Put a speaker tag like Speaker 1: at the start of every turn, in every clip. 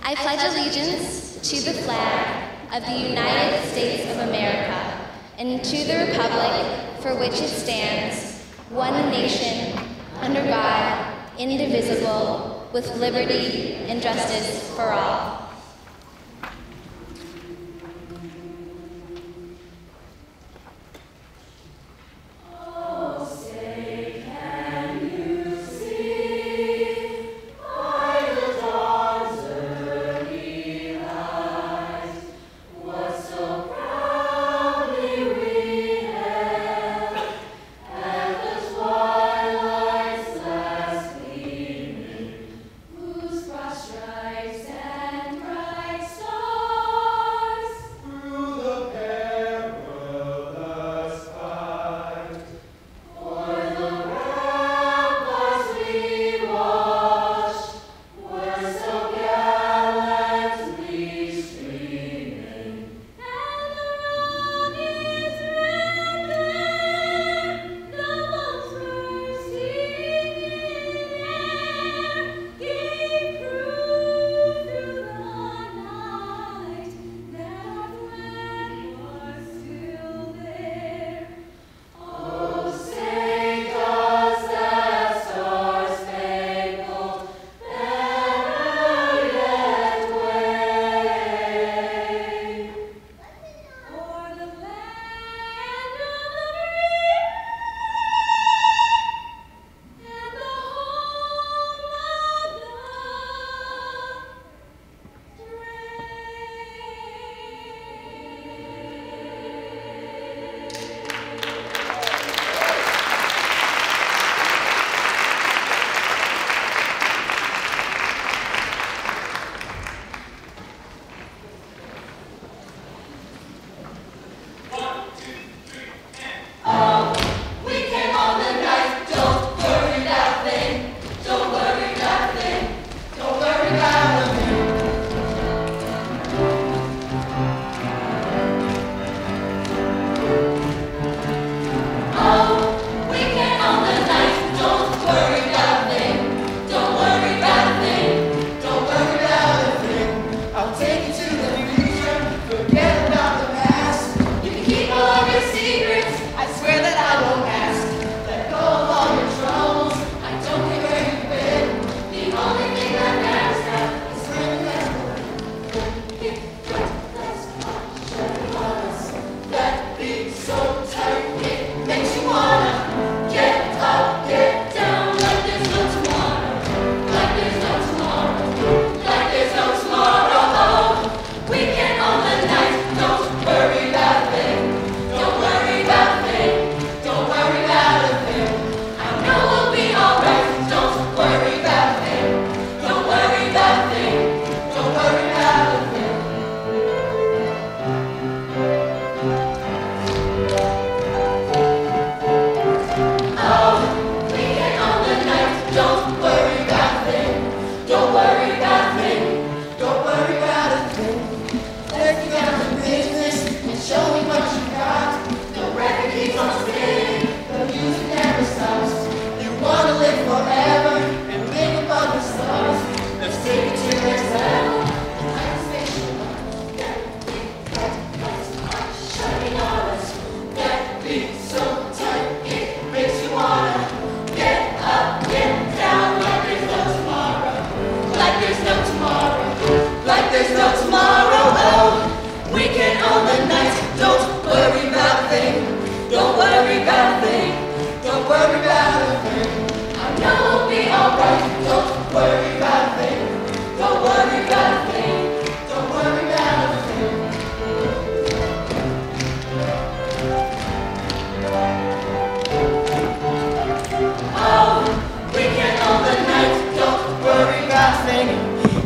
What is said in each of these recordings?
Speaker 1: I pledge allegiance to the flag of the United States of America and to the republic for which it stands, one nation, under God, indivisible, with liberty and justice for all.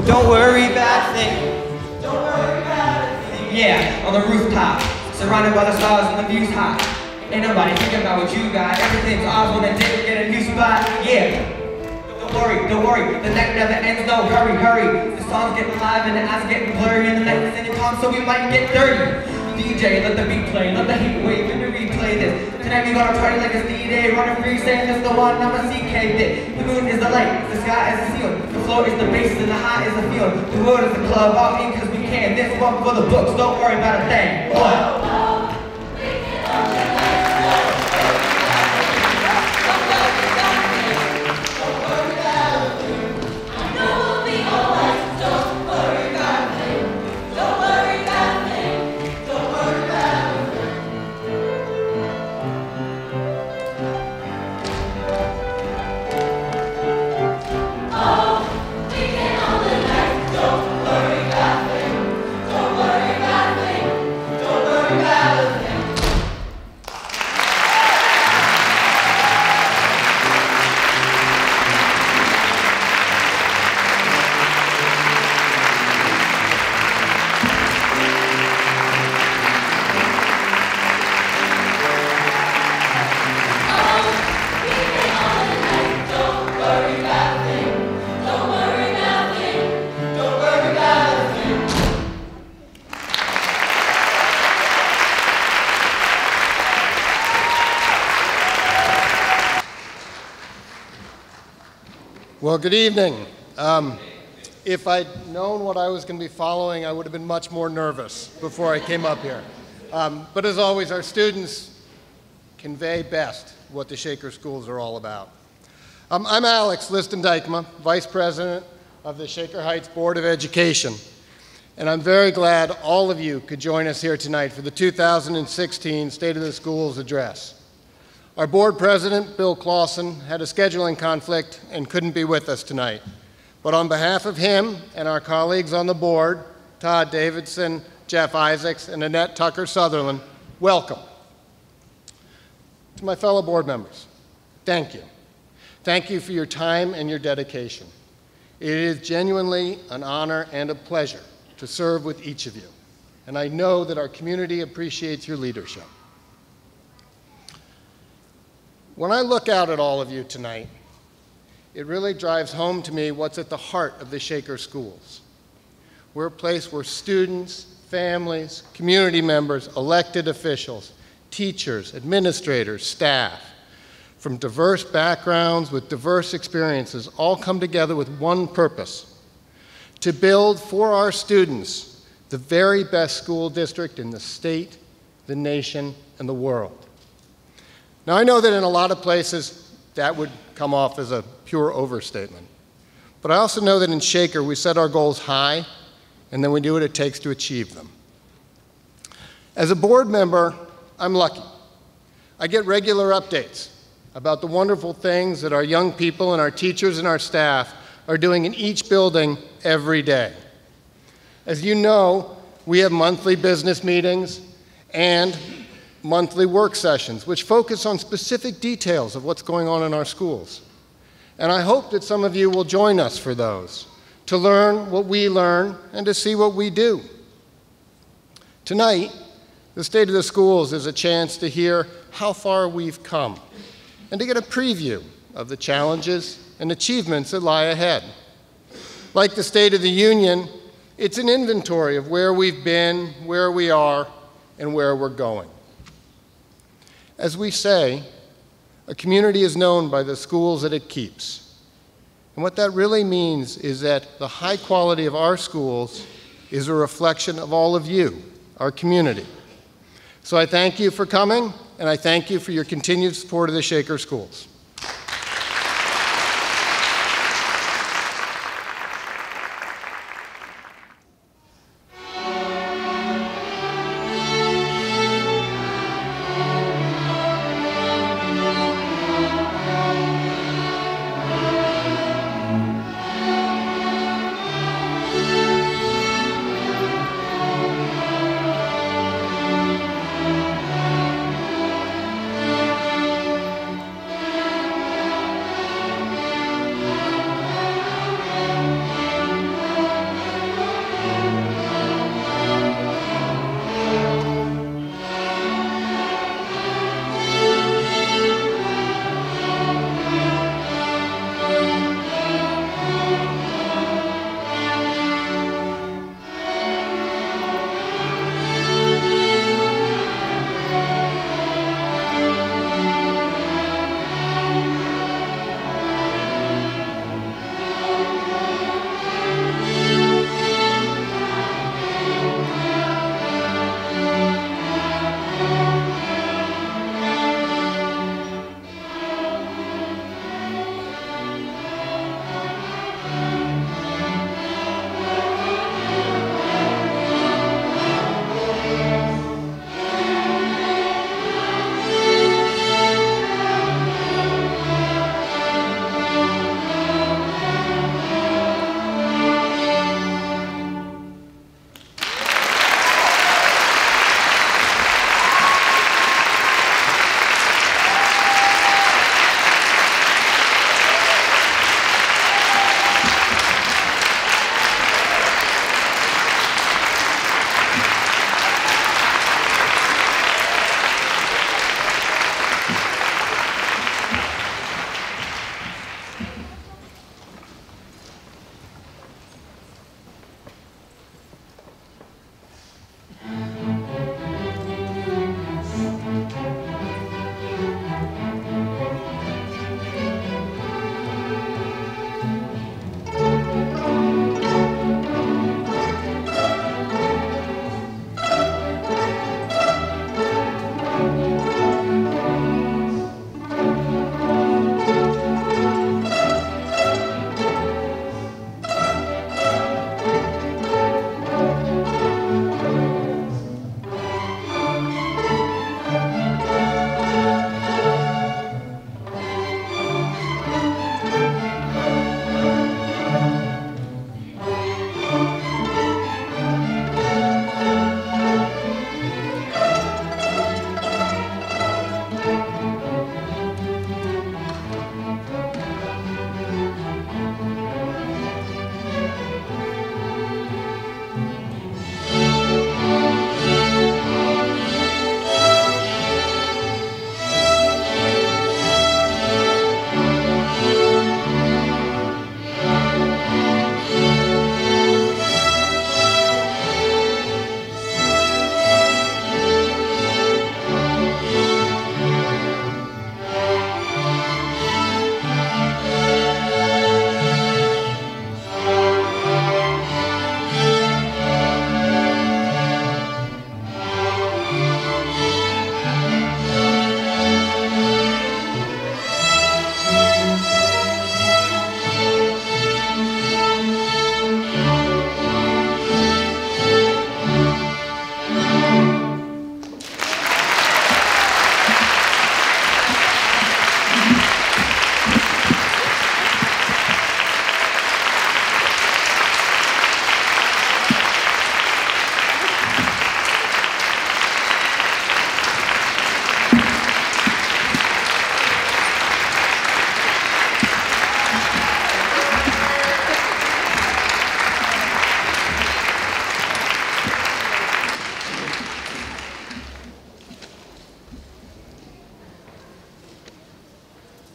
Speaker 2: Don't worry about a thing. Don't worry about a thing. Yeah, on the rooftop, surrounded by the stars and the view's hot. Ain't nobody thinking about what you got. Everything's ours when I did get a new spot. Yeah. Don't worry, the night never ends, no, hurry. The song's getting live and the eyes getting blurry and the night is in the calm, so we might get dirty. These DJ, let the beat play, let the heat wave and replay this. Tonight we gonna party like it's D-Day, running free, saying this the one, I'm a CK bit. The moon is the light, the sky is the seal, the floor is the bass and the high is the field. The world is the club, all in cause we can. This one for the books, don't worry about a thing. What?
Speaker 3: Well, good evening. If I'd known what I was going to be following, I would have been much more nervous before I came up here. But as always, our students convey best what the Shaker Schools are all about. I'm Alex Listendijkma, Vice President of the Shaker Heights Board of Education, and I'm very glad all of you could join us here tonight for the 2016 State of the Schools address. Our board president, Bill Clausen, had a scheduling conflict and couldn't be with us tonight. But on behalf of him and our colleagues on the board, Todd Davidson, Jeff Isaacs, and Annette Tucker-Sutherland, welcome. To my fellow board members, thank you. Thank you for your time and your dedication. It is genuinely an honor and a pleasure to serve with each of you. And I know that our community appreciates your leadership. When I look out at all of you tonight, it really drives home to me what's at the heart of the Shaker Schools. We're a place where students, families, community members, elected officials, teachers, administrators, staff, from diverse backgrounds with diverse experiences all come together with one purpose: to build for our students the very best school district in the state, the nation, and the world. Now, I know that in a lot of places that would come off as a pure overstatement. But I also know that in Shaker we set our goals high and then we do what it takes to achieve them. As a board member, I'm lucky. I get regular updates about the wonderful things that our young people and our teachers and our staff are doing in each building every day. As you know, we have monthly business meetings and monthly work sessions, which focus on specific details of what's going on in our schools. And I hope that some of you will join us for those, to learn what we learn and to see what we do. Tonight, the State of the Schools is a chance to hear how far we've come and to get a preview of the challenges and achievements that lie ahead. Like the State of the Union, it's an inventory of where we've been, where we are, and where we're going. As we say, a community is known by the schools that it keeps. And what that really means is that the high quality of our schools is a reflection of all of you, our community. So I thank you for coming, and I thank you for your continued support of the Shaker Schools.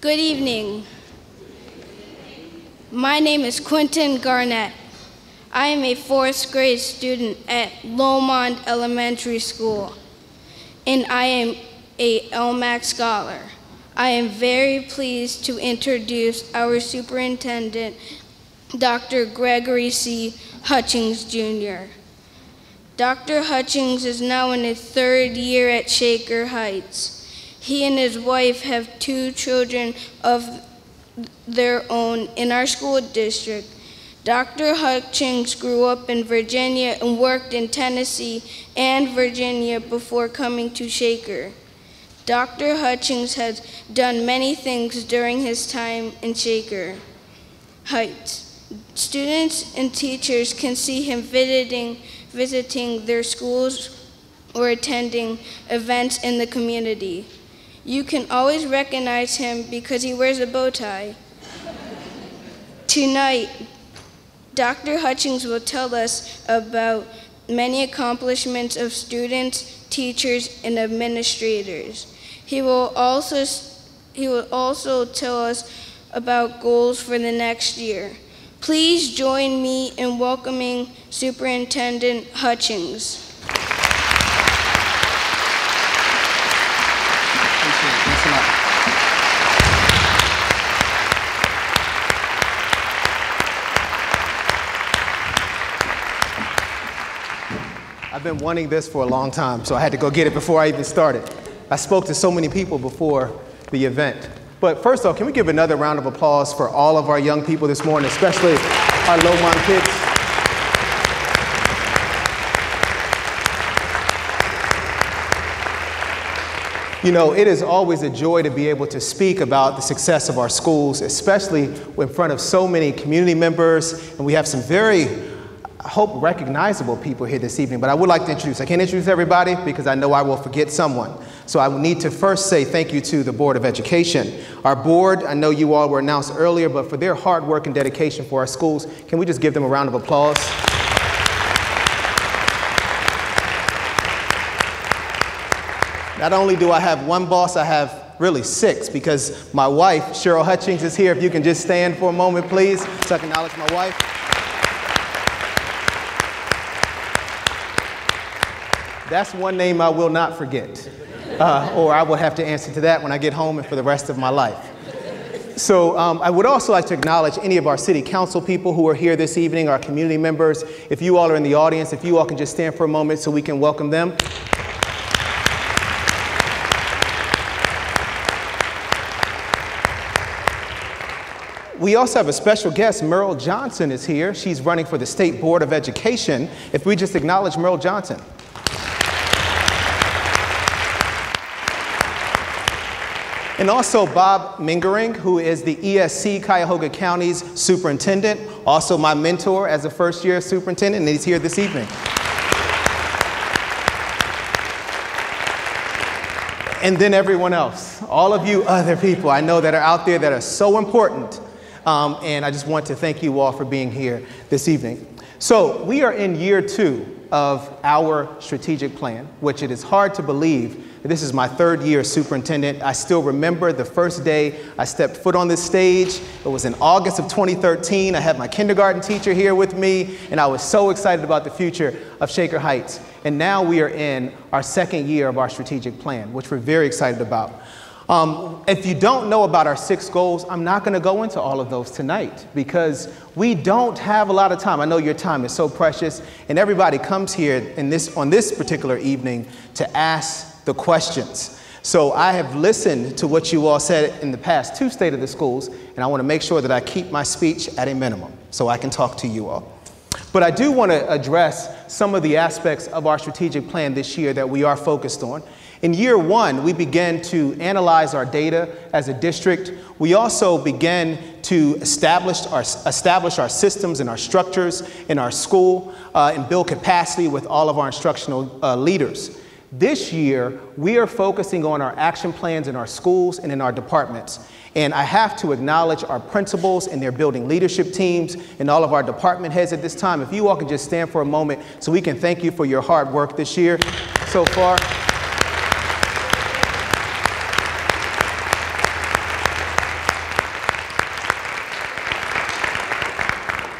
Speaker 4: Good evening. My name is Quentin Garnett. I am a 4th grade student at Lomond Elementary School, and I am a LMAC scholar. I am very pleased to introduce our superintendent, Dr. Gregory C. Hutchings, Jr. Dr. Hutchings is now in his 3rd year at Shaker Heights. He and his wife have 2 children of their own in our school district. Dr. Hutchings grew up in Virginia and worked in Tennessee and Virginia before coming to Shaker. Dr. Hutchings has done many things during his time in Shaker Heights. Students and teachers can see him visiting their schools or attending events in the community. You can always recognize him because he wears a bow tie. Tonight, Dr. Hutchings will tell us about many accomplishments of students, teachers, and administrators. He will also tell us about goals for the next year. Please join me in welcoming Superintendent Hutchings.
Speaker 5: Thanks a lot. I've been wanting this for a long time, so I had to go get it before I even started. I spoke to so many people before the event. But first off, can we give another round of applause for all of our young people this morning, especially our Lomond kids? You know, it is always a joy to be able to speak about the success of our schools, especially in front of so many community members, and we have some very, I hope, recognizable people here this evening, but I would like to introduce. I can't introduce everybody because I know I will forget someone. So I need to first say thank you to the Board of Education. Our board, I know you all were announced earlier, but for their hard work and dedication for our schools, can we just give them a round of applause? Not only do I have one boss, I have really 6, because my wife, Cheryl Hutchings, is here. If you can just stand for a moment, please, so I can acknowledge my wife. That's one name I will not forget, or I will have to answer to that when I get home and for the rest of my life. So I would also like to acknowledge any of our city council people who are here this evening, our community members. If you all are in the audience, if you all can just stand for a moment so we can welcome them. We also have a special guest. Merle Johnson is here. She's running for the State Board of Education. If we just acknowledge Merle Johnson. And also Bob Mingering, who is the ESC Cuyahoga County's superintendent, also my mentor as a first-year superintendent, and he's here this evening. And then everyone else, all of you other people I know that are out there that are so important. And I just want to thank you all for being here this evening. So we are in year 2 of our strategic plan, which it is hard to believe that this is my 3rd year as superintendent. I still remember the first day I stepped foot on this stage. It was in August of 2013. I had my kindergarten teacher here with me, and I was so excited about the future of Shaker Heights. And now we are in our 2nd year of our strategic plan, which we're very excited about. If you don't know about our 6 goals, I'm not going to go into all of those tonight because we don't have a lot of time. I know your time is so precious, and everybody comes here on this particular evening to ask the questions. So I have listened to what you all said in the past 2 State of the Schools, and I want to make sure that I keep my speech at a minimum so I can talk to you all. But I do want to address some of the aspects of our strategic plan this year that we are focused on. In year 1, we began to analyze our data as a district. We also began to establish our systems and our structures in our school and build capacity with all of our instructional leaders. This year, we are focusing on our action plans in our schools and in our departments. And I have to acknowledge our principals and their building leadership teams and all of our department heads at this time. If you all can just stand for a moment so we can thank you for your hard work this year so far.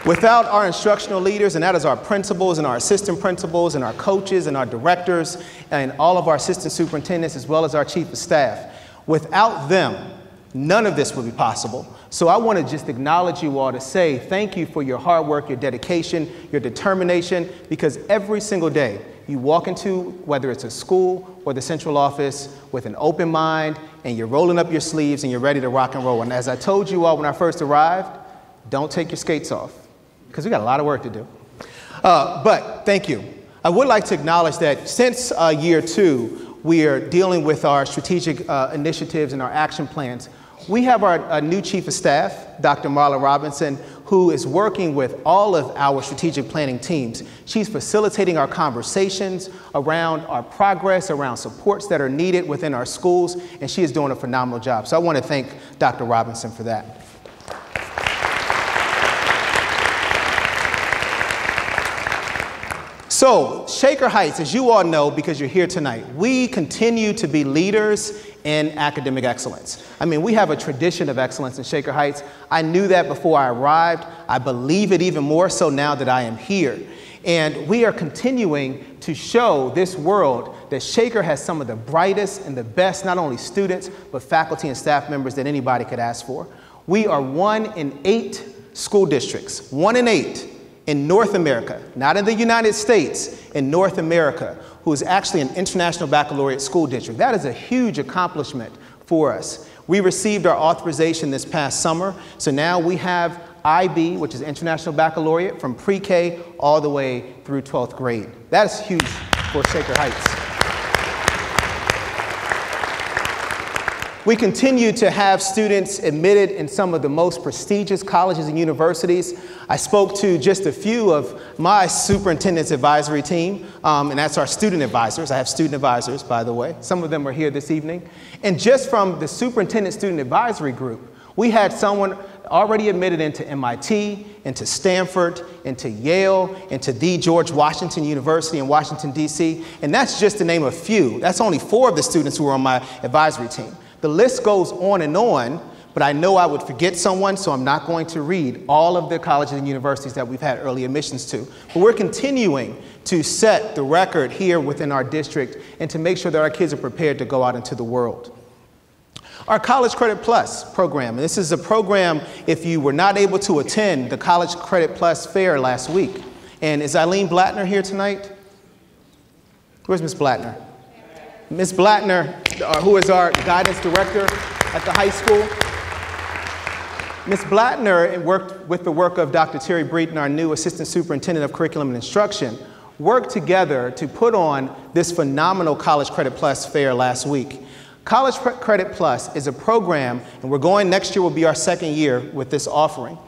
Speaker 5: Without our instructional leaders, and that is our principals and our assistant principals and our coaches and our directors and all of our assistant superintendents as well as our chief of staff, without them, none of this would be possible. So I want to just acknowledge you all to say thank you for your hard work, your dedication, your determination, because every single day you walk into, whether it's a school or the central office, with an open mind, and you're rolling up your sleeves and you're ready to rock and roll. And as I told you all when I first arrived, don't take your skates off, because we got a lot of work to do. But thank you. I would like to acknowledge that since year 2, we are dealing with our strategic initiatives and our action plans. We have our new chief of staff, Dr. Marla Robinson, who is working with all of our strategic planning teams. She's facilitating our conversations around our progress, around supports that are needed within our schools, and she is doing a phenomenal job. So I want to thank Dr. Robinson for that. So, Shaker Heights, as you all know, because you're here tonight, we continue to be leaders in academic excellence. I mean, we have a tradition of excellence in Shaker Heights. I knew that before I arrived. I believe it even more so now that I am here. And we are continuing to show this world that Shaker has some of the brightest and the best, not only students, but faculty and staff members that anybody could ask for. We are 1 in 8 school districts, 1 in 8 in North America, not in the United States, in North America, who is actually an international baccalaureate school district. That is a huge accomplishment for us. We received our authorization this past summer, so now we have IB, which is International Baccalaureate, from pre-K all the way through 12th grade. That is huge for Shaker Heights. We continue to have students admitted in some of the most prestigious colleges and universities. I spoke to just a few of my superintendent's advisory team, and that's our student advisors. I have student advisors, by the way. Some of them are here this evening. And just from the superintendent student advisory group, we had someone already admitted into MIT, into Stanford, into Yale, into the George Washington University in Washington, D.C., and that's just to name a few. That's only 4 of the students who are on my advisory team. The list goes on, but I know I would forget someone, so I'm not going to read all of the colleges and universities that we've had early admissions to. But we're continuing to set the record here within our district and to make sure that our kids are prepared to go out into the world. Our College Credit Plus program, and this is a program if you were not able to attend the College Credit Plus fair last week. And is Eileen Blattner here tonight? Where's Ms. Blattner? Ms. Blattner, who is our guidance director at the high school. Ms. Blattner worked with the work of Dr. Terry Breeden, our new assistant superintendent of curriculum and instruction, worked together to put on this phenomenal College Credit Plus fair last week. College Credit Plus is a program, and we're going, next year will be our 2nd year with this offering.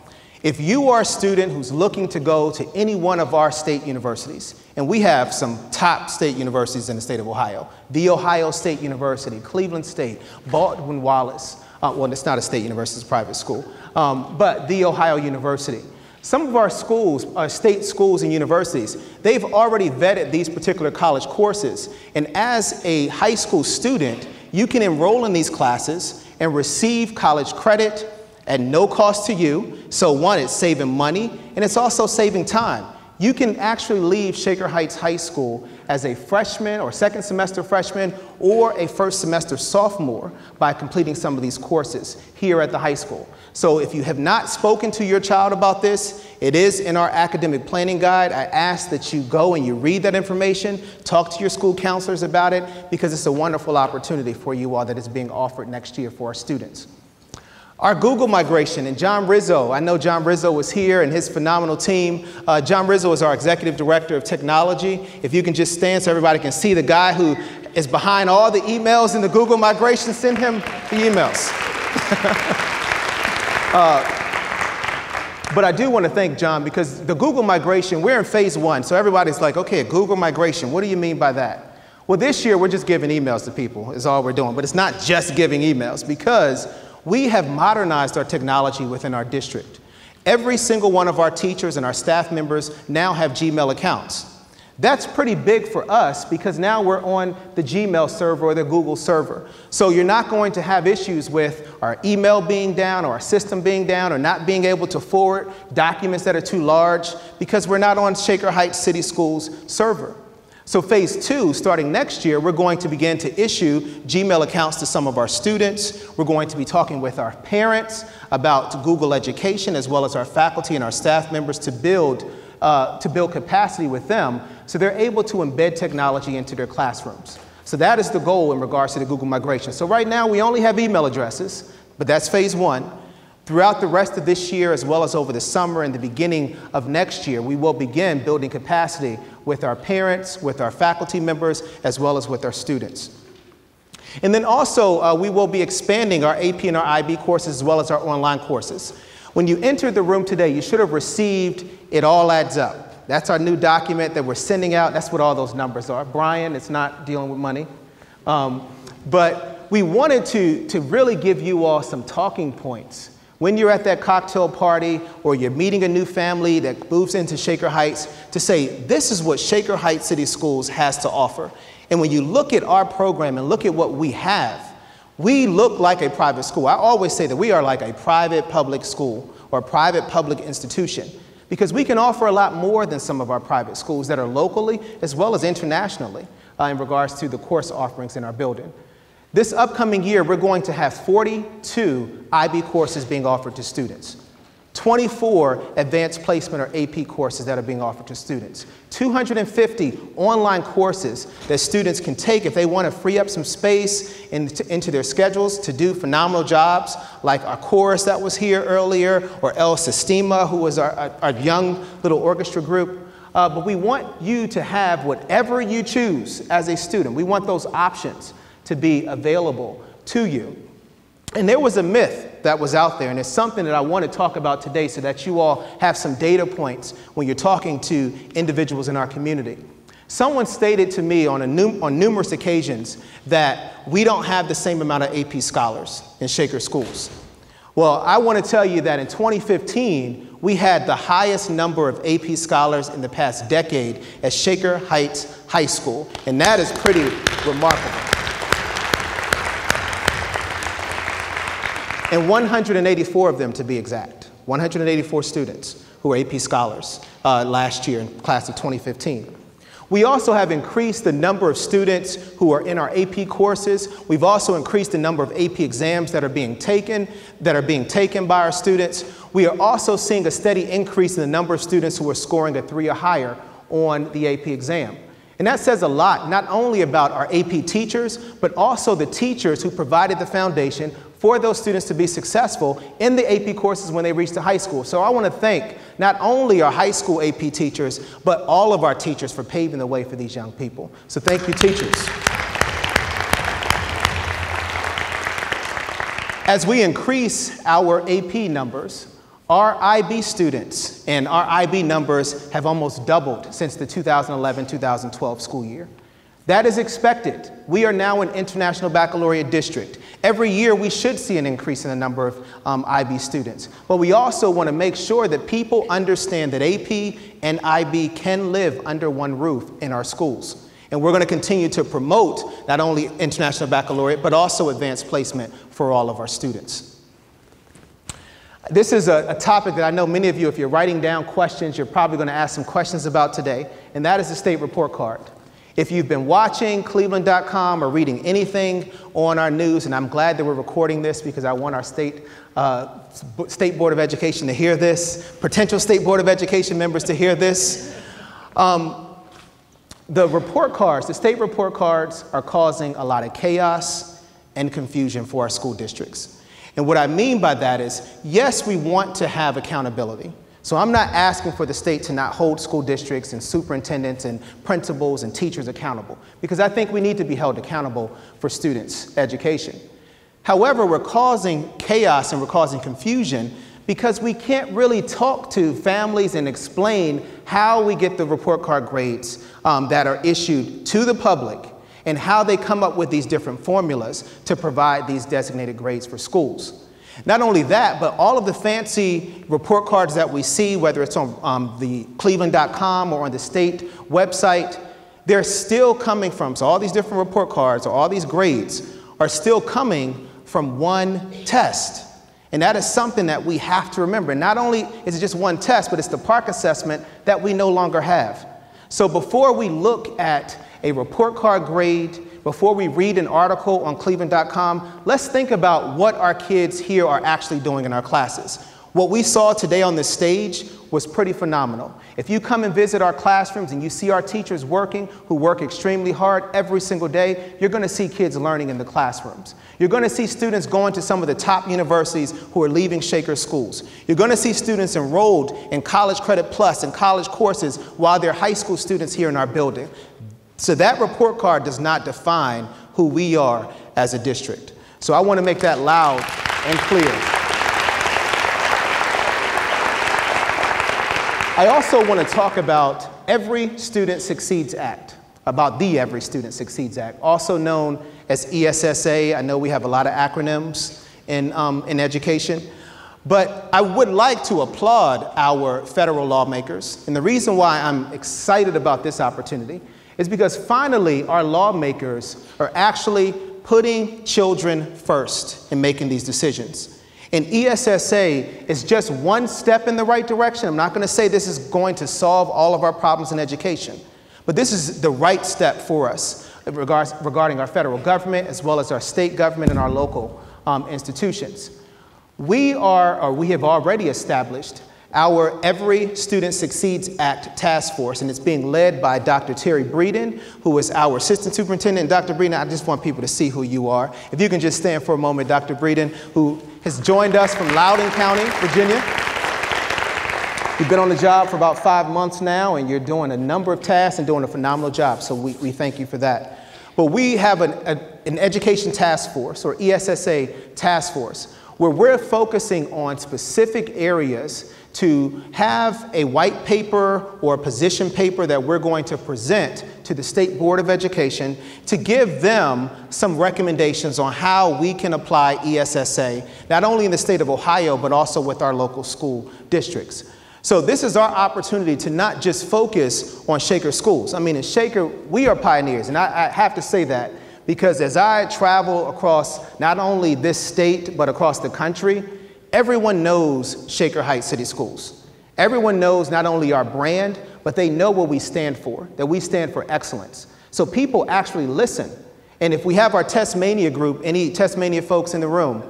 Speaker 5: If you are a student who's looking to go to any one of our state universities, and we have some top state universities in the state of Ohio, The Ohio State University, Cleveland State, Baldwin-Wallace, well, it's not a state university, it's a private school, but The Ohio University. Some of our schools, our state schools and universities, they've already vetted these particular college courses, and as a high school student, you can enroll in these classes and receive college credit at no cost to you. So 1, it's saving money, and it's also saving time. You can actually leave Shaker Heights High School as a freshman or 2nd semester freshman or a 1st semester sophomore by completing some of these courses here at the high school. So if you have not spoken to your child about this, it is in our academic planning guide. I ask that you go and you read that information, talk to your school counselors about it, because it's a wonderful opportunity for you all that is being offered next year for our students. Our Google migration, and John Rizzo, I know John Rizzo was here and his phenomenal team. John Rizzo is our Executive Director of Technology. If you can just stand so everybody can see the guy who is behind all the emails in the Google migration, send him the emails. But I do want to thank John, because the Google migration, we're in phase 1, so everybody's like, okay, Google migration, what do you mean by that? Well, this year we're just giving emails to people is all we're doing, but it's not just giving emails, because we have modernized our technology within our district. Every single one of our teachers and our staff members now have Gmail accounts. That's pretty big for us because now we're on the Gmail server or the Google server. So you're not going to have issues with our email being down or our system being down or not being able to forward documents that are too large because we're not on Shaker Heights City Schools server. So phase 2, starting next year, we're going to begin to issue Gmail accounts to some of our students. We're going to be talking with our parents about Google Education as well as our faculty and our staff members to build capacity with them so they're able to embed technology into their classrooms. So that is the goal in regards to the Google migration. So right now we only have email addresses, but that's phase 1. Throughout the rest of this year, as well as over the summer and the beginning of next year, we will begin building capacity with our parents, with our faculty members, as well as with our students. And then also, we will be expanding our AP and our IB courses as well as our online courses. When you entered the room today, you should have received It All Adds Up. That's our new document that we're sending out. That's what all those numbers are. Brian, it's not dealing with money. But we wanted to really give you all some talking points. When you're at that cocktail party or you're meeting a new family that moves into Shaker Heights, to say, this is what Shaker Heights City Schools has to offer. And when you look at our program and look at what we have, we look like a private school. I always say that we are like a private public school or a private public institution because we can offer a lot more than some of our private schools that are locally as well as internationally in regards to the course offerings in our building. This upcoming year, we're going to have 42 IB courses being offered to students, 24 advanced placement or AP courses that are being offered to students, 250 online courses that students can take if they want to free up some space into their schedules to do phenomenal jobs, like our chorus that was here earlier, or El Sistema, who was our young little orchestra group. But we want you to have whatever you choose as a student. We want those options to be available to you. And there was a myth that was out there, and it's something that I want to talk about today so that you all have some data points when you're talking to individuals in our community. Someone stated to me on numerous occasions that we don't have the same amount of AP scholars in Shaker schools. Well, I want to tell you that in 2015, we had the highest number of AP scholars in the past decade at Shaker Heights High School, and that is pretty remarkable. And 184 of them, to be exact, 184 students who were AP scholars last year in class of 2015. We also have increased the number of students who are in our AP courses. We've also increased the number of AP exams that are being taken by our students. We are also seeing a steady increase in the number of students who are scoring a 3 or higher on the AP exam. And that says a lot, not only about our AP teachers, but also the teachers who provided the foundation for those students to be successful in the AP courses when they reach the high school. So I want to thank not only our high school AP teachers, but all of our teachers for paving the way for these young people. So thank you, teachers. As we increase our AP numbers, our IB students and our IB numbers have almost doubled since the 2011-2012 school year. That is expected. We are now an international baccalaureate district. Every year we should see an increase in the number of IB students. But we also want to make sure that people understand that AP and IB can live under one roof in our schools. And we're going to continue to promote not only international baccalaureate, but also advanced placement for all of our students. This is a topic that I know many of you, if you're writing down questions, you're probably going to ask some questions about today, and that is the state report card. If you've been watching Cleveland.com or reading anything on our news, and I'm glad that we're recording this because I want our State Board of Education to hear this, potential State Board of Education members to hear this. The report cards, the state report cards are causing a lot of chaos and confusion for our school districts. And what I mean by that is, yes, we want to have accountability. So I'm not asking for the state to not hold school districts and superintendents and principals and teachers accountable, because I think we need to be held accountable for students' education. However, we're causing chaos and we're causing confusion because we can't really talk to families and explain how we get the report card grades that are issued to the public and how they come up with these different formulas to provide these designated grades for schools. Not only that, but all of the fancy report cards that we see, whether it's on the cleveland.com or on the state website, they're still coming from, so all these different report cards or all these grades are still coming from one test. And that is something that we have to remember. Not only is it just one test, but it's the PARCC assessment that we no longer have. So before we look at a report card grade, before we read an article on cleveland.com, let's think about what our kids here are actually doing in our classes. What we saw today on the stage was pretty phenomenal. If you come and visit our classrooms and you see our teachers working, who work extremely hard every single day, you're going to see kids learning in the classrooms. You're going to see students going to some of the top universities who are leaving Shaker schools. You're going to see students enrolled in College Credit Plus and college courses while they're high school students here in our building. So that report card does not define who we are as a district. So I want to make that loud and clear. I also want to talk about Every Student Succeeds Act, about the Every Student Succeeds Act, also known as ESSA. I know we have a lot of acronyms in education, but I would like to applaud our federal lawmakers. And the reason why I'm excited about this opportunity is because finally our lawmakers are actually putting children first in making these decisions. And ESSA is just one step in the right direction. I'm not going to say this is going to solve all of our problems in education, but this is the right step for us regarding our federal government as well as our state government and our local institutions. We have already established our Every Student Succeeds Act task force, and it's being led by Dr. Terry Breeden, who is our assistant superintendent. Dr. Breeden, I just want people to see who you are. If you can just stand for a moment, Dr. Breeden, who has joined us from Loudoun County, Virginia. You've been on the job for about 5 months now, and you're doing a number of tasks and doing a phenomenal job, so we thank you for that. But we have an education task force, or ESSA task force, where we're focusing on specific areas to have a white paper or a position paper that we're going to present to the State Board of Education to give them some recommendations on how we can apply ESSA, not only in the state of Ohio, but also with our local school districts. So this is our opportunity to not just focus on Shaker schools. I mean, in Shaker, we are pioneers, and I have to say that because as I travel across not only this state, but across the country, everyone knows Shaker Heights City Schools. Everyone knows not only our brand, but they know what we stand for, that we stand for excellence. So people actually listen. And if we have our Testmania group, any Testmania folks in the room,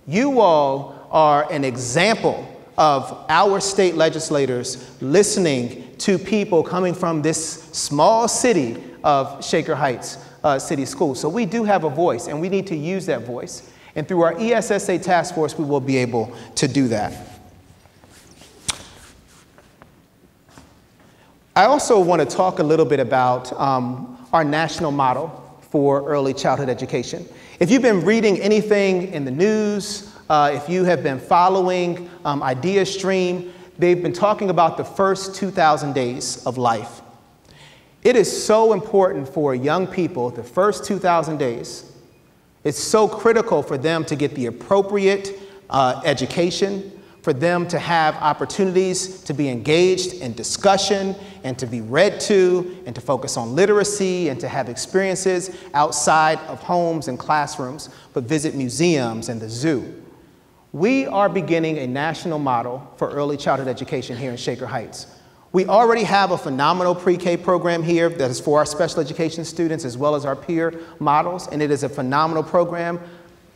Speaker 5: you all are an example of our state legislators listening to people coming from this small city of Shaker Heights City Schools. So we do have a voice, and we need to use that voice. And through our ESSA task force, we will be able to do that. I also want to talk a little bit about our national model for early childhood education. If you've been reading anything in the news, if you have been following IdeaStream, they've been talking about the first 2,000 days of life. It is so important for young people, the first 2,000 days. It's so critical for them to get the appropriate education, for them to have opportunities to be engaged in discussion and to be read to and to focus on literacy and to have experiences outside of homes and classrooms, but visit museums and the zoo. We are beginning a national model for early childhood education here in Shaker Heights. We already have a phenomenal pre-K program here that is for our special education students as well as our peer models, and it is a phenomenal program.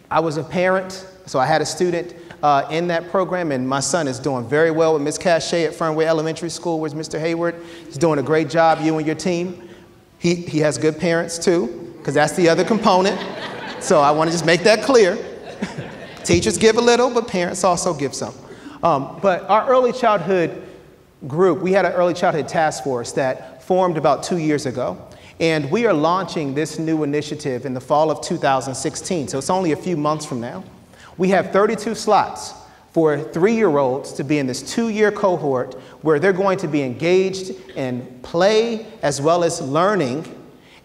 Speaker 5: I was a parent, so I had a student in that program, and my son is doing very well with Ms. Cachet at Fernway Elementary School, where's Mr. Hayward. He's doing a great job, you and your team. He has good parents too, because that's the other component. So I want to just make that clear. Teachers give a little, but parents also give some. But our early childhood group, we had an early childhood task force that formed about 2 years ago. And we are launching this new initiative in the fall of 2016. So it's only a few months from now. We have 32 slots for 3-year-olds to be in this 2-year cohort where they're going to be engaged in play as well as learning.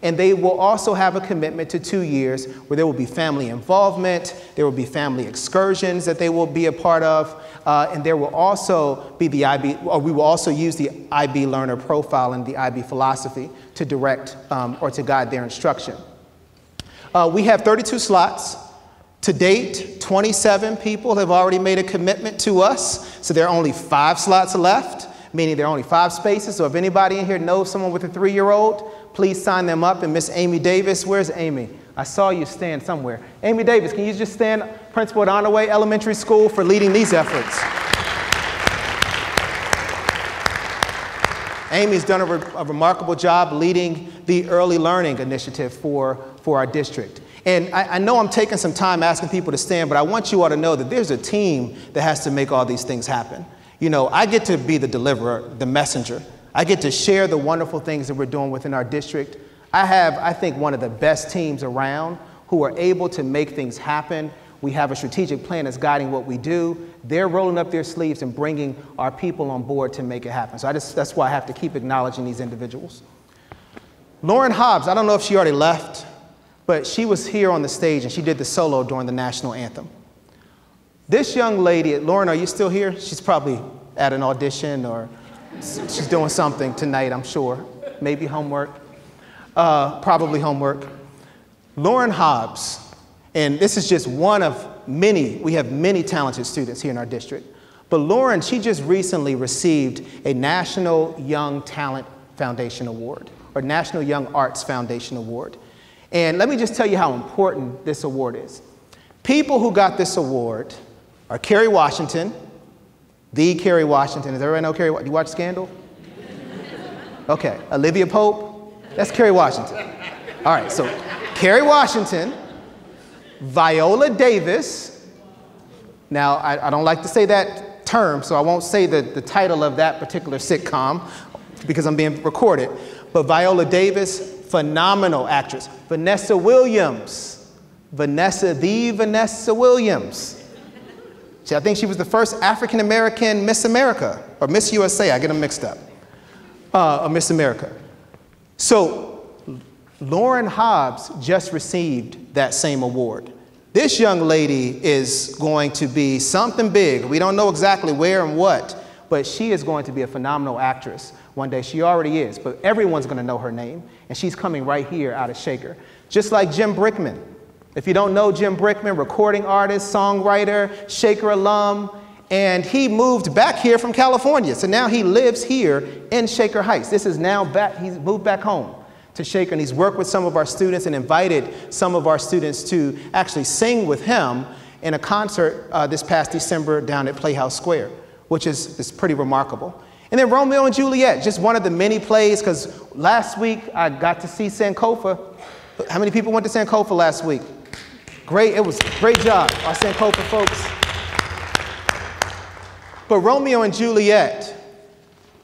Speaker 5: And they will also have a commitment to 2 years where there will be family involvement, there will be family excursions that they will be a part of, and there will also be the IB, or we will also use the IB learner profile and the IB philosophy to direct or to guide their instruction. We have 32 slots. To date, 27 people have already made a commitment to us, so there are only 5 slots left, meaning there are only 5 spaces. So if anybody in here knows someone with a 3-year-old, please sign them up. And Miss Amy Davis, where's Amy? I saw you stand somewhere. Amy Davis, can you just stand, principal at Honorway Elementary School, for leading these efforts? Amy's done a remarkable job leading the early learning initiative for our district. And I know I'm taking some time asking people to stand, but I want you all to know that there's a team that has to make all these things happen. You know, I get to be the deliverer, the messenger. I get to share the wonderful things that we're doing within our district. I have, I think, one of the best teams around who are able to make things happen. We have a strategic plan that's guiding what we do. They're rolling up their sleeves and bringing our people on board to make it happen. So that's why I have to keep acknowledging these individuals. Lauren Hobbs, I don't know if she already left, but she was here on the stage and she did the solo during the national anthem. This young lady, Lauren, are you still here? She's probably at an audition or she's doing something tonight, I'm sure. Maybe homework, probably homework. Lauren Hobbs, and this is just one of many, we have many talented students here in our district. But Lauren, she just recently received a National Young Talent Foundation Award, or National Young Arts Foundation Award. And let me just tell you how important this award is. People who got this award are Kerry Washington, the Kerry Washington. Does everybody know Kerry? You watch Scandal? Okay. Olivia Pope? That's Kerry Washington. All right, so Kerry Washington, Viola Davis. Now, I don't like to say that term, so I won't say the title of that particular sitcom because I'm being recorded. But Viola Davis, phenomenal actress. Vanessa Williams. Vanessa Williams. I think she was the first African-American Miss America, or Miss USA, I get them mixed up, or Miss America. So Lauren Hobbs just received that same award. This young lady is going to be something big. We don't know exactly where and what, but she is going to be a phenomenal actress one day. She already is, but everyone's going to know her name, and she's coming right here out of Shaker. Just like Jim Brickman. If you don't know Jim Brickman, recording artist, songwriter, Shaker alum, and he moved back here from California. So now he lives here in Shaker Heights. This is now back, he's moved back home to Shaker, and he's worked with some of our students and invited some of our students to actually sing with him in a concert this past December down at Playhouse Square, which is pretty remarkable. And then Romeo and Juliet, just one of the many plays, because last week I got to see Sankofa. How many people went to Sankofa last week? Great, it was a great job, our Sankofa folks. But Romeo and Juliet,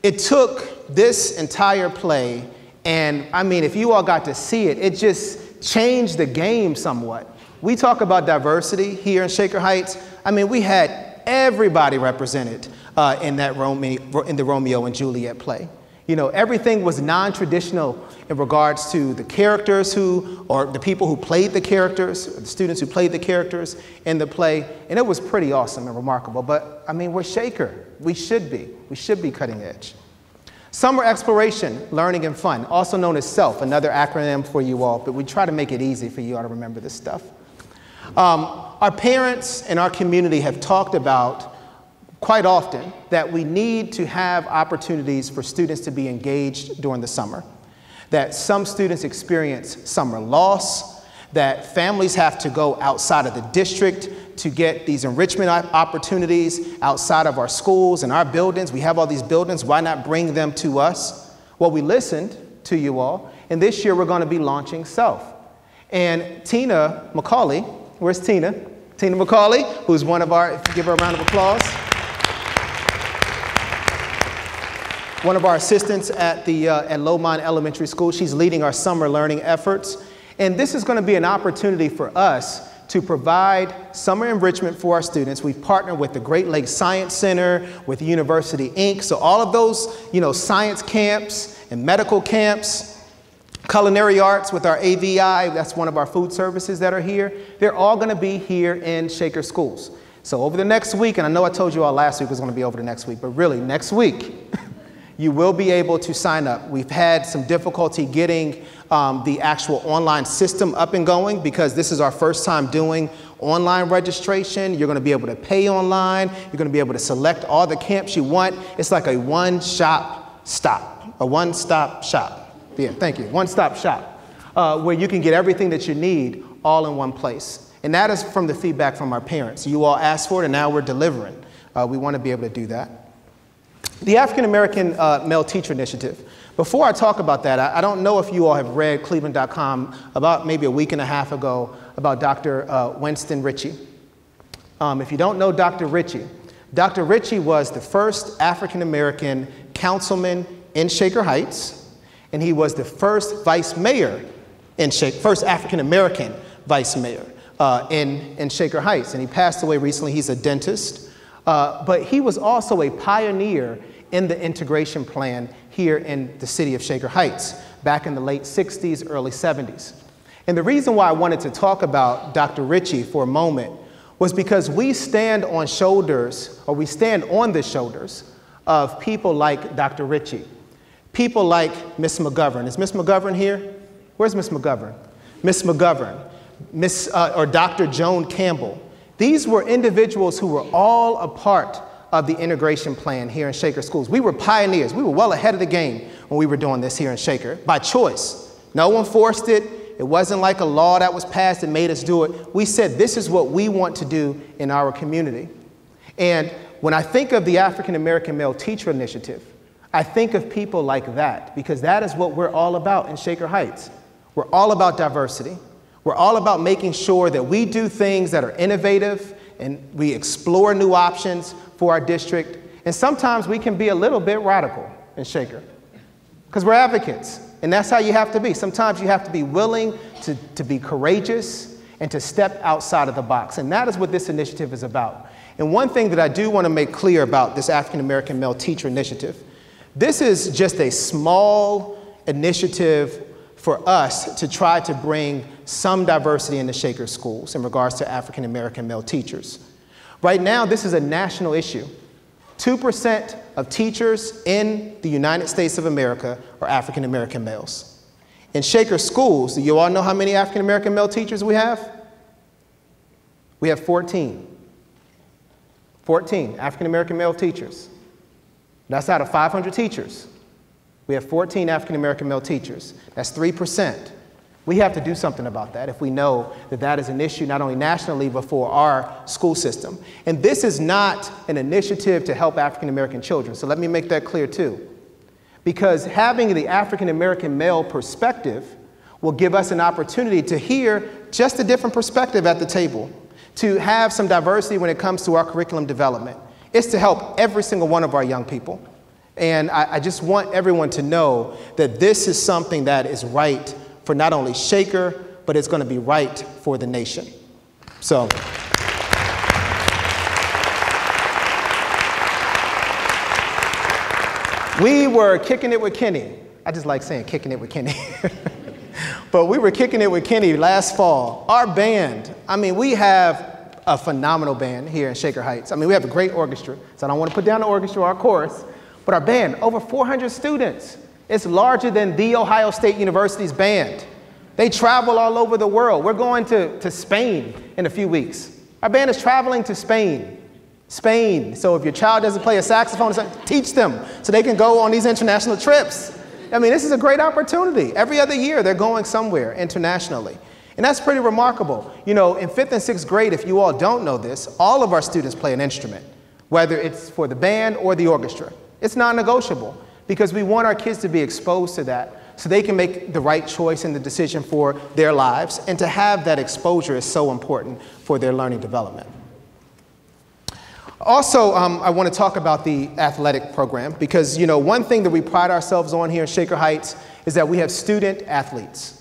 Speaker 5: it took this entire play, and I mean, if you all got to see it, it just changed the game somewhat. We talk about diversity here in Shaker Heights. I mean, we had everybody represented in the Romeo and Juliet play. You know, everything was non-traditional in regards to the characters or the people who played the characters, or the students who played the characters in the play, and it was pretty awesome and remarkable. But I mean, we're Shaker. We should be cutting edge. Summer exploration, learning and fun, also known as SELF, another acronym for you all, but we try to make it easy for you all to remember this stuff. Our parents and our community have talked about quite often that we need to have opportunities for students to be engaged during the summer, that some students experience summer loss, that families have to go outside of the district to get these enrichment opportunities outside of our schools and our buildings. We have all these buildings, why not bring them to us? Well, we listened to you all, and this year we're going to be launching SELF. And Tina McCauley, where's Tina? Tina McCauley, who's one of our, if you give her a round of applause. One of our assistants at Lowmont Elementary School. She's leading our summer learning efforts. And this is going to be an opportunity for us to provide summer enrichment for our students. We've partnered with the Great Lakes Science Center, with University Inc. So all of those, science camps and medical camps, Culinary arts with our AVI, that's one of our food services that are here. They're all going to be here in Shaker Schools. So over the next week, and I know I told you all last week it was going to be over the next week, but really next week, you will be able to sign up. We've had some difficulty getting the actual online system up and going because this is our first time doing online registration. You're going to be able to pay online. You're going to be able to select all the camps you want. It's like a one-stop shop. Yeah, thank you. One-stop shop where you can get everything that you need all in one place. And that is from the feedback from our parents. You all asked for it, and now we're delivering. We want to be able to do that. The African American Male Teacher Initiative. Before I talk about that, I don't know if you all have read Cleveland.com about maybe a week and a half ago about Dr. Winston Ritchie. If you don't know Dr. Ritchie was the first African American councilman in Shaker Heights, and he was the first vice mayor in first African American vice mayor in Shaker Heights, and he passed away recently. He's a dentist, but he was also a pioneer in the integration plan here in the city of Shaker Heights back in the late 60s, early 70s. And the reason why I wanted to talk about Dr. Ritchie for a moment was because we stand on the shoulders of people like Dr. Ritchie, people like Miss McGovern. Is Miss McGovern here? Where's Miss McGovern? Miss McGovern, or Dr. Joan Campbell. These were individuals who were all a part of the integration plan here in Shaker Schools. We were pioneers. We were well ahead of the game when we were doing this here in Shaker by choice. No one forced it. It wasn't like a law that was passed and made us do it. We said, this is what we want to do in our community. And when I think of the African American Male Teacher Initiative, I think of people like that, because that is what we're all about in Shaker Heights. We're all about diversity. We're all about making sure that we do things that are innovative and we explore new options for our district. And sometimes we can be a little bit radical in Shaker because we're advocates. And that's how you have to be. Sometimes you have to be willing to be courageous and to step outside of the box. And that is what this initiative is about. And one thing that I do want to make clear about this African American Male Teacher Initiative, this is just a small initiative for us to try to bring some diversity into Shaker Schools in regards to African American male teachers. Right now, this is a national issue. 2% of teachers in the United States of America are African American males. In Shaker Schools, do you all know how many African American male teachers we have? We have 14. 14 African American male teachers. That's out of 500 teachers. We have 14 African American male teachers. That's 3%. We have to do something about that if we know that that is an issue not only nationally but for our school system. And this is not an initiative to help African American children. So let me make that clear too. Because having the African American male perspective will give us an opportunity to hear just a different perspective at the table, to have some diversity when it comes to our curriculum development. It's to help every single one of our young people. And I just want everyone to know that this is something that is right for not only Shaker, but it's going to be right for the nation. So. We were kicking it with Kenny. I just like saying kicking it with Kenny. But we were kicking it with Kenny last fall. Our band, I mean, we have a phenomenal band here in Shaker Heights. I mean, we have a great orchestra, so I don't want to put down the orchestra or our chorus, but our band, over 400 students. It's larger than The Ohio State University's band. They travel all over the world. We're going to Spain in a few weeks. Our band is traveling to Spain. So if your child doesn't play a saxophone, teach them so they can go on these international trips. I mean, this is a great opportunity. Every other year, they're going somewhere internationally. And that's pretty remarkable. You know, in 5th and 6th grade, if you all don't know this, all of our students play an instrument, whether it's for the band or the orchestra. It's non-negotiable because we want our kids to be exposed to that so they can make the right choice and the decision for their lives. And to have that exposure is so important for their learning development. Also, I want to talk about the athletic program because, you know, one thing that we pride ourselves on here in Shaker Heights is that we have student athletes.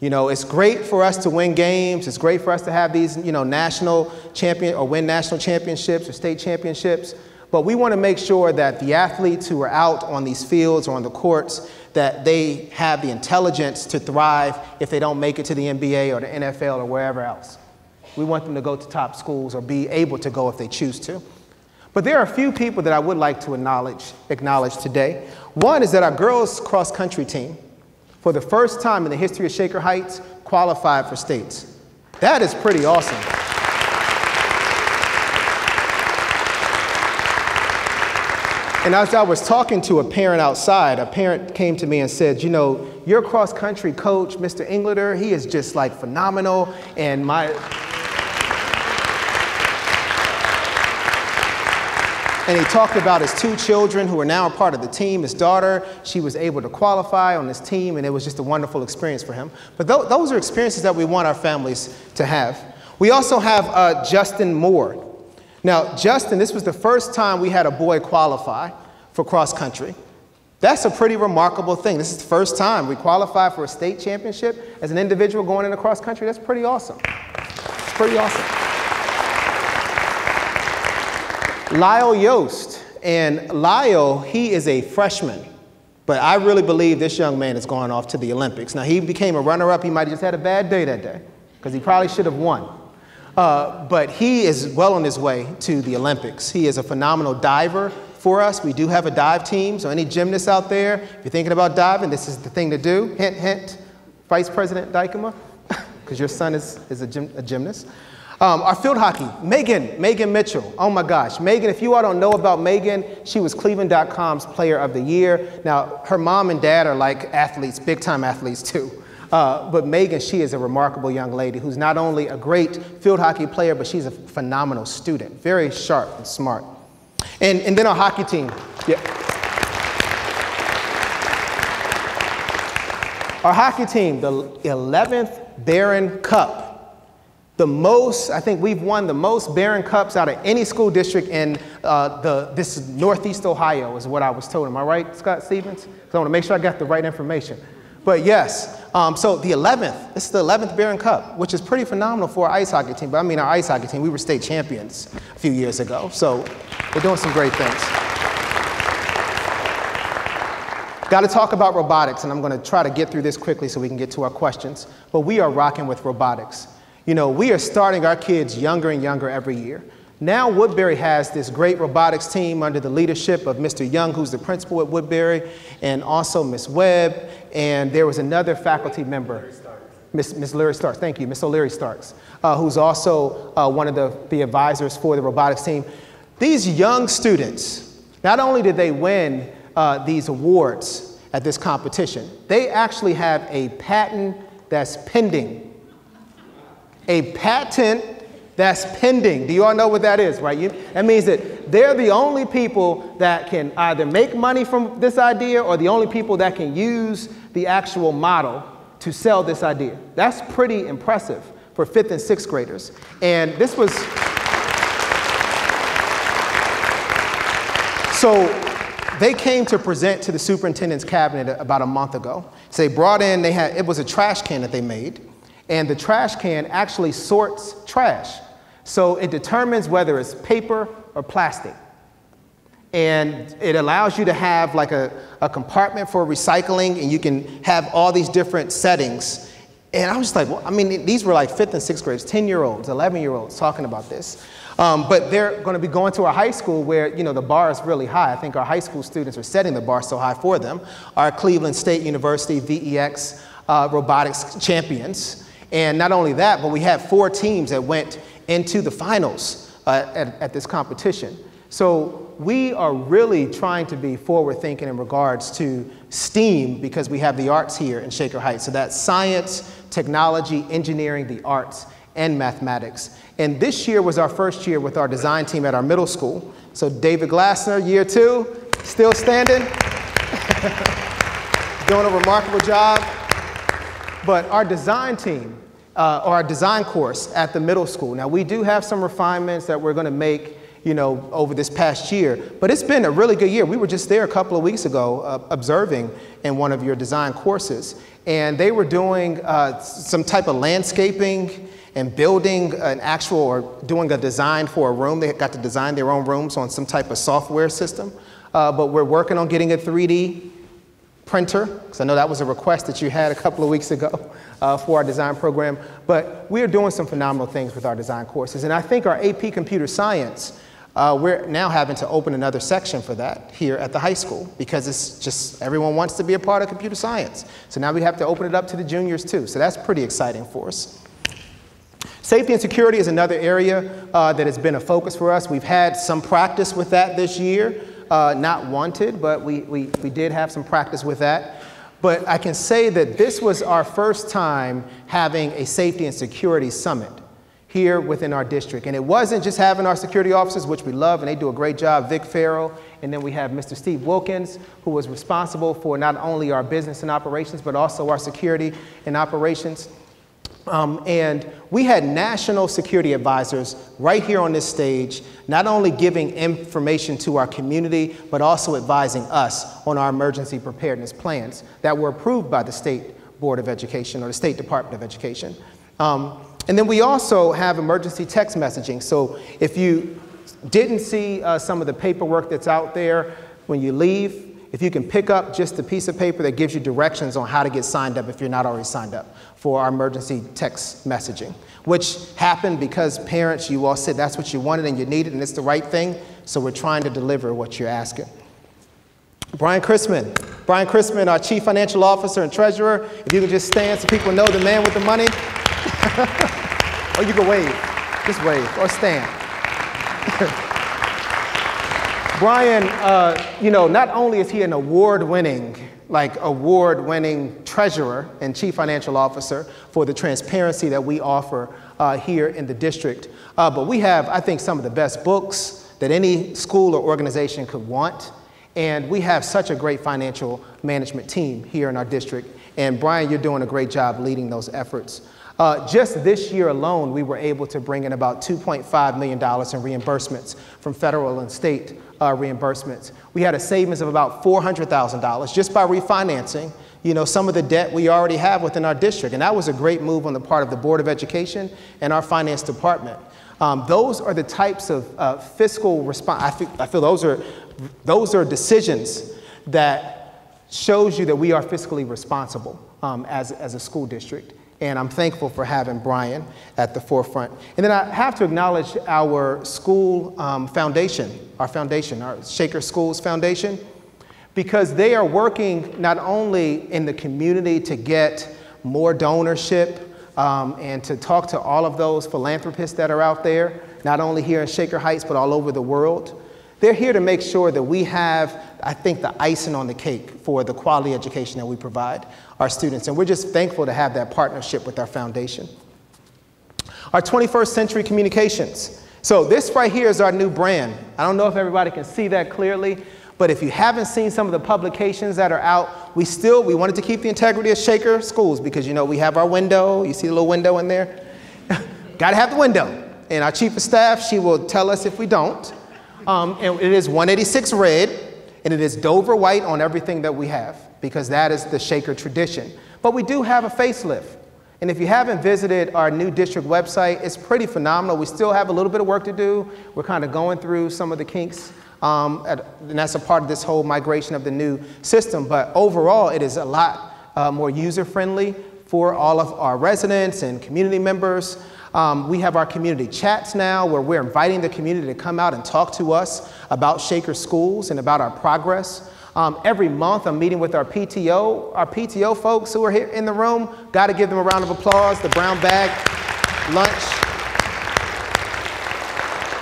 Speaker 5: You know, it's great for us to win games. It's great for us to have these, you know, win national championships or state championships. But we want to make sure that the athletes who are out on these fields or on the courts, that they have the intelligence to thrive if they don't make it to the NBA or the NFL or wherever else. We want them to go to top schools or be able to go if they choose to. But there are a few people that I would like to acknowledge today. One is that our girls cross-country team, for the first time in the history of Shaker Heights, qualified for states. That is pretty awesome. And as I was talking to a parent outside, a parent came to me and said, you know, your cross-country coach, Mr. Englander, he is just like phenomenal, and And he talked about his 2 children who are now a part of the team. His daughter, she was able to qualify on this team, and it was just a wonderful experience for him. But those are experiences that we want our families to have. We also have Justin Moore. Now, Justin, this was the first time we had a boy qualify for cross country. That's a pretty remarkable thing. This is the first time we qualify for a state championship as an individual going into cross country. That's pretty awesome. It's pretty awesome. Lyle Yost, and Lyle, he is a freshman, but I really believe this young man is going off to the Olympics. Now, he became a runner-up. He might have just had a bad day that day, because he probably should have won. But he is well on his way to the Olympics. He is a phenomenal diver for us. We do have a dive team, so any gymnasts out there, if you're thinking about diving, this is the thing to do. Hint, hint, Vice President Dykema, because your son is a gymnast. Our field hockey, Megan Mitchell. Oh my gosh, Megan, if you all don't know about Megan, she was Cleveland.com's Player of the Year. Now, her mom and dad are like athletes, big time athletes too. But Megan, she is a remarkable young lady who's not only a great field hockey player, but she's a phenomenal student, very sharp and smart. And then our hockey team. Yeah. Our hockey team, the 11th Barron Cup. I think we've won the most Barron Cups out of any school district in this Northeast Ohio is what I was told. Am I right, Scott Stevens? So I want to make sure I got the right information. But yes, so the 11th, this is the 11th Barron Cup, which is pretty phenomenal for our ice hockey team. But I mean, our ice hockey team, we were state champions a few years ago. So we're doing some great things. Got to talk about robotics, and I'm going to try to get through this quickly so we can get to our questions. But we are rocking with robotics. You know, we are starting our kids younger and younger every year. Now Woodbury has this great robotics team under the leadership of Mr. Young, who's the principal at Woodbury, and also Miss Webb, and there was another faculty member, Miss Larry Starks, thank you, Miss O'Leary Starks, who's also one of the advisors for the robotics team. These young students, not only did they win these awards at this competition, they actually have a patent that's pending. A patent that's pending. Do you all know what that is, right? That means that they're the only people that can either make money from this idea or the only people that can use the actual model to sell this idea. That's pretty impressive for 5th and 6th graders. And this was, so they came to present to the superintendent's cabinet about a month ago. So they brought in, it was a trash can that they made. And the trash can actually sorts trash. So it determines whether it's paper or plastic. And it allows you to have like a compartment for recycling, and you can have all these different settings. And I was just like, well, I mean, these were like 5th and 6th graders, 10-year-olds, 11-year-olds talking about this. But they're going to be going to our high school where, you know, the bar is really high. I think our high school students are setting the bar so high for them. Our Cleveland State University VEX robotics champions. And not only that, but we had 4 teams that went into the finals at this competition. So we are really trying to be forward-thinking in regards to STEAM because we have the arts here in Shaker Heights. So that's science, technology, engineering, the arts, and mathematics. And this year was our first year with our design team at our middle school. So David Glassner, year 2, still standing, doing a remarkable job. But our design team, or our design course at the middle school. Now, we do have some refinements that we're going to make, you know, over this past year, but it's been a really good year. We were just there a couple of weeks ago observing in one of your design courses, and they were doing some type of landscaping and building an actual, or doing a design for a room. They got to design their own rooms on some type of software system, but we're working on getting it 3D. printer, because I know that was a request that you had a couple of weeks ago for our design program. But we are doing some phenomenal things with our design courses. And I think our AP Computer Science, we're now having to open another section for that here at the high school, because it's just everyone wants to be a part of computer science. So now we have to open it up to the juniors too. So that's pretty exciting for us. Safety and security is another area that has been a focus for us. We've had some practice with that this year. Not wanted, but we did have some practice with that. But I can say that this was our first time having a safety and security summit here within our district. And it wasn't just having our security officers, which we love, and they do a great job, Vic Farrell, and then we have Mr. Steve Wilkins, who was responsible for not only our business and operations, but also our security and operations. And we had national security advisors right here on this stage, not only giving information to our community, but also advising us on our emergency preparedness plans that were approved by the State Board of Education or the State Department of Education. And then we also have emergency text messaging. So if you didn't see some of the paperwork that's out there when you leave, if you can pick up just a piece of paper that gives you directions on how to get signed up if you're not already signed up for our emergency text messaging, which happened because parents, you all said that's what you wanted and you needed and it's the right thing, so we're trying to deliver what you're asking. Brian Chrisman, our Chief Financial Officer and Treasurer, if you can just stand so people know the man with the money. Or you can wave, just wave, or stand. Brian, you know, not only is he an award-winning treasurer and chief financial officer for the transparency that we offer here in the district, but we have, I think, some of the best books that any school or organization could want. And we have such a great financial management team here in our district. And Brian, you're doing a great job leading those efforts. Just this year alone, we were able to bring in about $2.5 million in reimbursements from federal and state reimbursements. We had a savings of about $400,000 just by refinancing, you know, some of the debt we already have within our district. And that was a great move on the part of the Board of Education and our finance department. Those are the types of fiscal response. I feel those are decisions that shows you that we are fiscally responsible as a school district. And I'm thankful for having Brian at the forefront. And then I have to acknowledge our school foundation, our Shaker Schools Foundation, because they are working not only in the community to get more donorship and to talk to all of those philanthropists that are out there, not only here in Shaker Heights, but all over the world. They're here to make sure that we have, I think, the icing on the cake for the quality education that we provide our students. And we're just thankful to have that partnership with our foundation. Our 21st Century Communications. So this right here is our new brand. I don't know if everybody can see that clearly, but if you haven't seen some of the publications that are out, we wanted to keep the integrity of Shaker Schools because, you know, we have our window. You see the little window in there? Got to have the window. And our chief of staff, she will tell us if we don't. And it is 186 red, and it is Dover white on everything that we have, because that is the Shaker tradition. But we do have a facelift. And if you haven't visited our new district website, it's pretty phenomenal. We still have a little bit of work to do. We're kind of going through some of the kinks, and that's a part of this whole migration of the new system. But overall, it is a lot more user-friendly for all of our residents and community members. We have our community chats now where we're inviting the community to come out and talk to us about Shaker Schools and about our progress. Every month I'm meeting with our PTO. Our PTO folks who are here in the room, got to give them a round of applause. The brown bag lunch.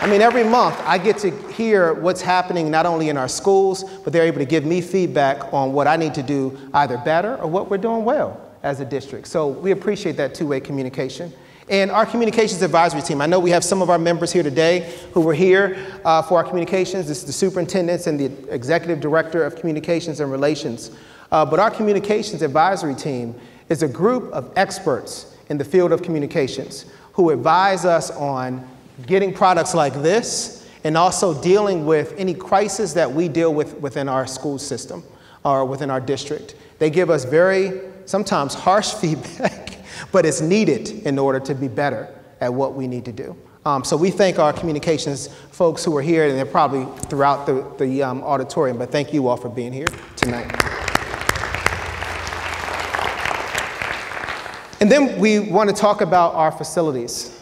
Speaker 5: I mean, every month I get to hear what's happening not only in our schools, but they're able to give me feedback on what I need to do either better or what we're doing well as a district. So we appreciate that two-way communication. And our communications advisory team, I know we have some of our members here today who were here for our communications. This is the superintendents and the executive director of communications and relations. But our communications advisory team is a group of experts in the field of communications who advise us on getting products like this and also dealing with any crisis that we deal with within our school system or within our district. They give us very, sometimes harsh feedback, but it's needed in order to be better at what we need to do. So we thank our communications folks who are here, and they're probably throughout the auditorium, but thank you all for being here tonight. And then we want to talk about our facilities.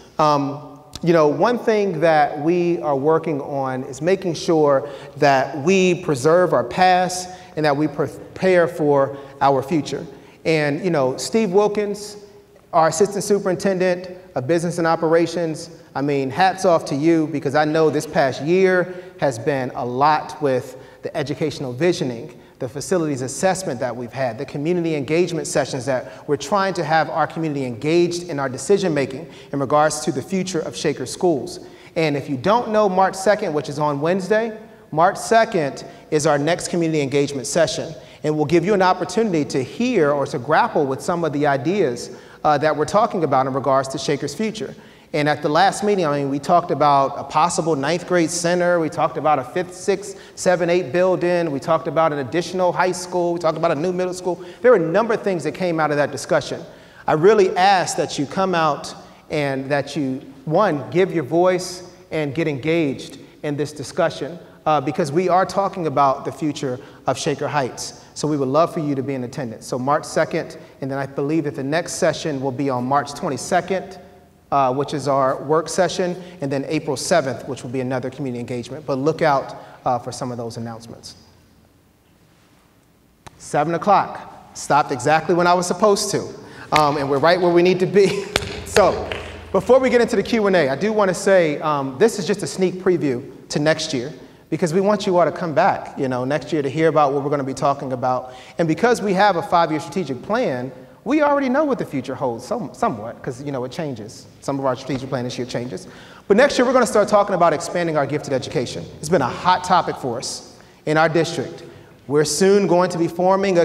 Speaker 5: You know, one thing that we are working on is making sure that we preserve our past and that we prepare for our future. And, you know, Steve Wilkins, our Assistant Superintendent of Business and Operations, I mean, hats off to you, because I know this past year has been a lot with the educational visioning, the facilities assessment that we've had, the community engagement sessions that we're trying to have our community engaged in our decision making in regards to the future of Shaker schools. And if you don't know, March 2nd, which is on Wednesday, March 2nd is our next community engagement session. And we'll give you an opportunity to hear or to grapple with some of the ideas that we're talking about in regards to Shaker's future. And at the last meeting, I mean, we talked about a possible 9th grade center. We talked about a 5th, 6th, 7th, 8th building. We talked about an additional high school. We talked about a new middle school. There were a number of things that came out of that discussion. I really ask that you come out and that you, one, give your voice and get engaged in this discussion because we are talking about the future of Shaker Heights. So we would love for you to be in attendance. So March 2nd, and then I believe that the next session will be on March 22nd. Which is our work session, and then April 7th, which will be another community engagement. But look out for some of those announcements. 7 o'clock, stopped exactly when I was supposed to, and we're right where we need to be. So before we get into the Q&A, I do want to say this is just a sneak preview to next year, because we want you all to come back, you know, next year to hear about what we're going to be talking about. And because we have a 5-year strategic plan, we already know what the future holds somewhat, because, you know, it changes. Some of our strategic plan this year changes. But next year, we're going to start talking about expanding our gifted education. It's been a hot topic for us in our district. We're soon going to be forming a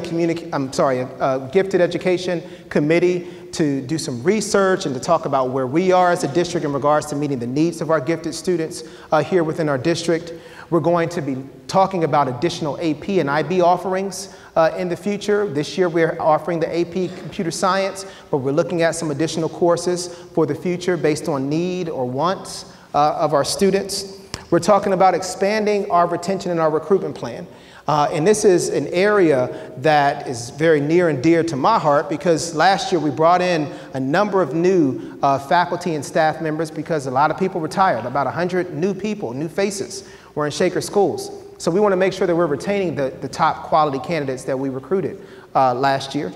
Speaker 5: gifted education committee to do some research and to talk about where we are as a district in regards to meeting the needs of our gifted students here within our district. We're going to be talking about additional AP and IB offerings in the future. This year we're offering the AP Computer Science, but we're looking at some additional courses for the future based on need or wants of our students. We're talking about expanding our retention and our recruitment plan. And this is an area that is very near and dear to my heart, because last year we brought in a number of new faculty and staff members because a lot of people retired. About 100 new people, new faces were in Shaker schools. So we want to make sure that we're retaining the top quality candidates that we recruited last year.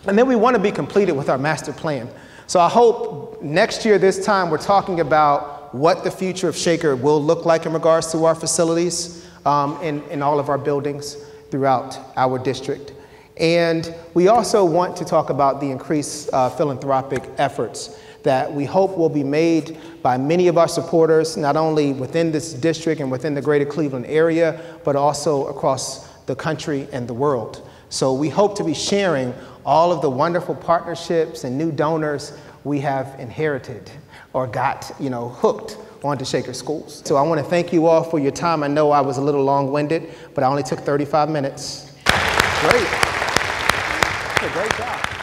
Speaker 5: And then we want to be completed with our master plan. So I hope next year, this time, we're talking about what the future of Shaker will look like in regards to our facilities in all of our buildings throughout our district. And we also want to talk about the increased philanthropic efforts that we hope will be made by many of our supporters, not only within this district and within the greater Cleveland area, but also across the country and the world. So we hope to be sharing all of the wonderful partnerships and new donors we have inherited or got, you know, hooked onto Shaker schools. So I want to thank you all for your time. I know I was a little long-winded, but I only took 35 minutes. Great. Great job.